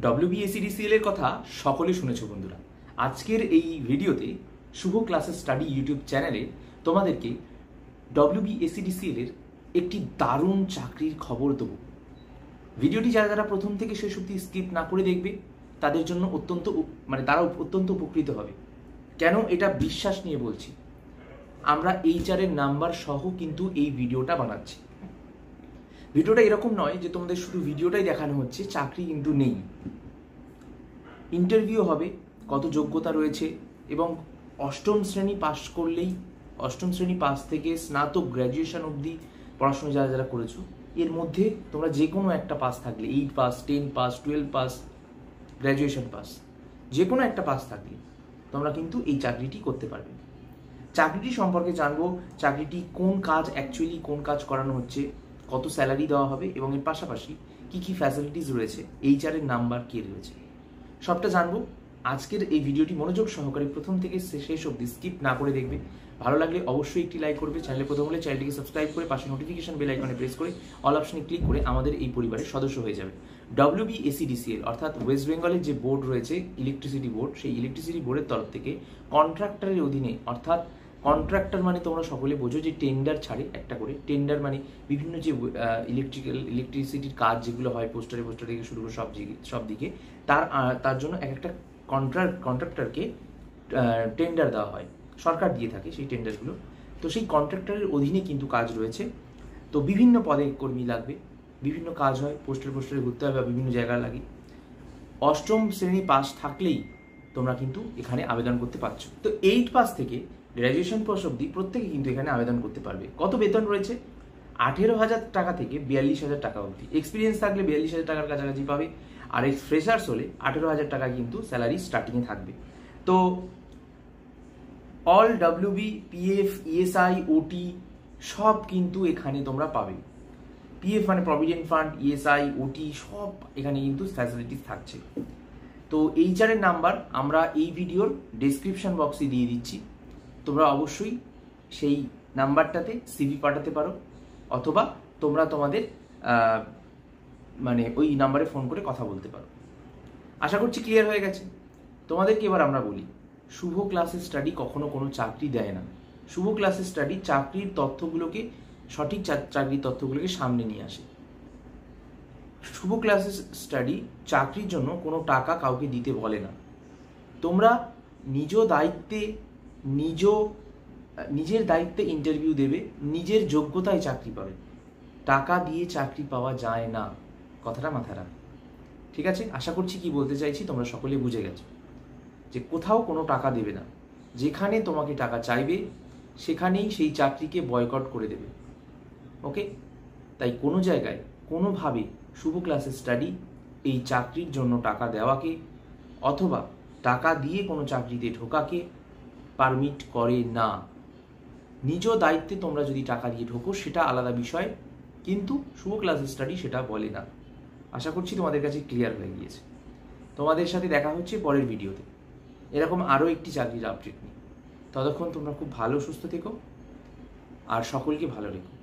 WBSEDCL এর কথা সকলে শুনেছো বন্ধুরা। আজকের এই ভিডিওতে শুভ ক্লাসেস স্টাডি ইউটিউব চ্যানেলে তোমাদেরকে WBSEDCL এর একটি দারুণ চাকরির খবর দেবো। ভিডিওটি যারা যারা প্রথম থেকে শেষ অবধি স্কিপ না করে দেখবে তাদের জন্য তারা অত্যন্ত উপকৃত হবে। কেন এটা বিশ্বাস নিয়ে বলছি, আমরা HR এর নাম্বার সহ কিন্তু এই ভিডিওটা বানাচ্ছি। ভিডিওটা এরকম নয় যে তোমাদের শুধু ভিডিওটাই দেখানো হচ্ছে, চাকরি কিন্তু নেই। ইন্টারভিউ হবে, কত যোগ্যতা রয়েছে এবং অষ্টম শ্রেণী পাস থেকে স্নাতক গ্র্যাজুয়েশন অবধি পড়াশোনা যারা যারা করেছো, এর মধ্যে তোমরা যে কোনো একটা পাস থাকলে, 8 pass, 10 pass, 12 pass, graduation pass, যে কোনো একটা পাস থাকলে তোমরা কিন্তু এই চাকরিটি করতে পারবে। চাকরিটি সম্পর্কে জানবো, চাকরিটি কোন কাজ করানো হচ্ছে, কত স্যালারি দেওয়া হবে এবং এর পাশাপাশি কি কি ফ্যাসিলিটিস রয়েছে, HR এর নাম্বার কে রয়েছে, সবটা জানবো। আজকের এই ভিডিওটি মনোযোগ সহকারে প্রথম থেকে শেষ অবধি স্কিপ না করে দেখবে। ভালো লাগলে অবশ্যই একটি লাইক করবে, চ্যানেলে প্রথম হলে চ্যানেলটিকে সাবস্ক্রাইব করে পাশে নোটিফিকেশন বেল আইকনে প্রেস করে অল অপশনে ক্লিক করে আমাদের এই পরিবারের সদস্য হয়ে যাবে। WBSEDCL অর্থাৎ ওয়েস্ট বেঙ্গলের যে বোর্ড রয়েছে ইলেকট্রিসিটি বোর্ড, সেই ইলেকট্রিসিটি বোর্ডের তরফ থেকে কন্ট্রাক্টরের অধীনে, অর্থাৎ কন্ট্রাক্টর মানে তোমরা সকলে বোঝো যে টেন্ডার ছাড়ে একটা করে। টেন্ডার মানে বিভিন্ন যে ইলেকট্রিসিটির কাজ যেগুলো হয়, পোস্টার থেকে শুরু করে সব দিকে তার জন্য একটা কন্ট্রাক্টরকে টেন্ডার দেওয়া হয়, সরকার দিয়ে থাকে সেই টেন্ডারগুলো। তো সেই কন্ট্রাক্টরের অধীনে কিন্তু কাজ রয়েছে। তো বিভিন্ন পদে কর্মী লাগবে, বিভিন্ন কাজ হয়, পোস্টারে ঘুরতে হবে বা বিভিন্ন জায়গায় লাগে। অষ্টম শ্রেণী পাস থাকলেই তোমরা কিন্তু এখানে আবেদন করতে পারছো। তো 8 পাস থেকে গ্র্যাজুয়েশন পাস অবধি প্রত্যেকে কিন্তু এখানে আবেদন করতে পারবে। কত বেতন রয়েছে? 18,000 টাকা থেকে 42,000 টাকা অবধি। এক্সপিরিয়েন্স থাকলে 42,000 টাকার কাছাকাছি পাবে। আর ফ্রেশার্স হলে 18,000 টাকা কিন্তু স্যালারি স্টার্টিংয়ে থাকবে। তো all WB, PF, ESI, OT সব কিন্তু এখানে তোমরা পাবে। PF মানে প্রভিডেন্ট ফান্ড, ESI, OT সব এখানে কিন্তু ফ্যাসিলিটিস থাকছে। তো HR এর নাম্বার আমরা এই ভিডিওর ডেসক্রিপশন বক্সে দিয়ে দিচ্ছি। তোমরা অবশ্যই সেই নাম্বারটাতে CV পাঠাতে পারো, অথবা তোমরা তোমাদের ওই নাম্বারে ফোন করে কথা বলতে পারো। আশা করছি ক্লিয়ার হয়ে গেছে। তোমাদেরকে এবার আমরা বলি, শুভ ক্লাসেস স্টাডি কখনো কোনো চাকরি দেয় না। শুভ ক্লাসেস স্টাডি চাকরির তথ্যগুলোকে, সঠিক চাকরির তথ্যগুলোকে সামনে নিয়ে আসে। শুভ ক্লাসেস স্টাডি চাকরির জন্য কোনো টাকা কাউকে দিতে বলে না। তোমরা নিজের দায়িত্বে ইন্টারভিউ দেবে, নিজের যোগ্যতায় চাকরি পাবে। টাকা দিয়ে চাকরি পাওয়া যায় না, কথাটা মাথায় রাখ। ঠিক আছে? আশা করছি কি বলতে চাইছি তোমরা সকলে বুঝে গেছো যে কোথাও কোনো টাকা দেবে না। যেখানে তোমাকে টাকা চাইবে সেখানেই সেই চাকরিকে বয়কট করে দেবে। ওকে? তাই কোনো জায়গায় কোনোভাবে শুভ ক্লাসেস স্টাডি এই চাকরির জন্য টাকা দেওয়াকে অথবা টাকা দিয়ে কোনো চাকরিতে ঢোকাকে পারমিট করে না। নিজ দায়িত্বে তোমরা যদি টাকা দিয়ে ঢোকো সেটা আলাদা বিষয়, কিন্তু শুভ ক্লাসেস স্টাডি সেটা বলে না। আশা করছি তোমাদের কাছে ক্লিয়ার হয়ে গিয়েছে। তোমাদের সাথে দেখা হচ্ছে পরের ভিডিওতে এরকম আরও একটি চাকরির আপডেট নিয়ে। ততক্ষণ তোমরা খুব ভালো সুস্থ থেকো আর সকলকে ভালো রেখো।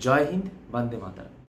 জয় হিন্দ, বন্দে মাতরম।